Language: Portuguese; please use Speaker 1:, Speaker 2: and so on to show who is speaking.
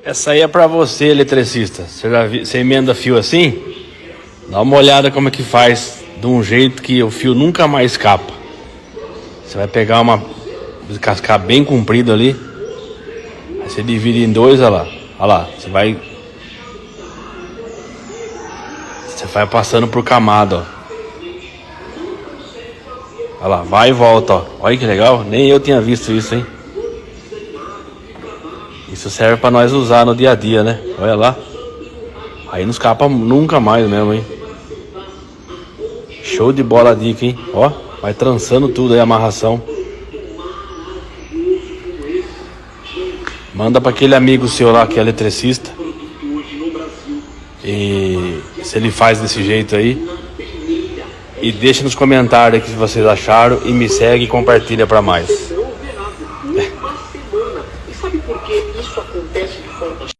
Speaker 1: Essa aí é pra você, eletricista. Você emenda fio assim? Dá uma olhada como é que faz, de um jeito que o fio nunca mais escapa. Você vai pegar uma cascar bem comprido ali. Aí você divide em dois, olha lá. Olha lá, Você vai passando por camada, ó. Olha lá, vai e volta, ó. Olha que legal, nem eu tinha visto isso, hein? Isso serve pra nós usar no dia a dia, né? Olha lá. Aí não escapa nunca mais mesmo, hein? Show de bola a dica, hein? Ó, vai trançando tudo aí a amarração. Manda pra aquele amigo seu lá que é eletricista. E se ele faz desse jeito aí. E deixa nos comentários o que vocês acharam. E me segue e compartilha pra mais.
Speaker 2: Uma semana. E sabe por que isso acontece de forma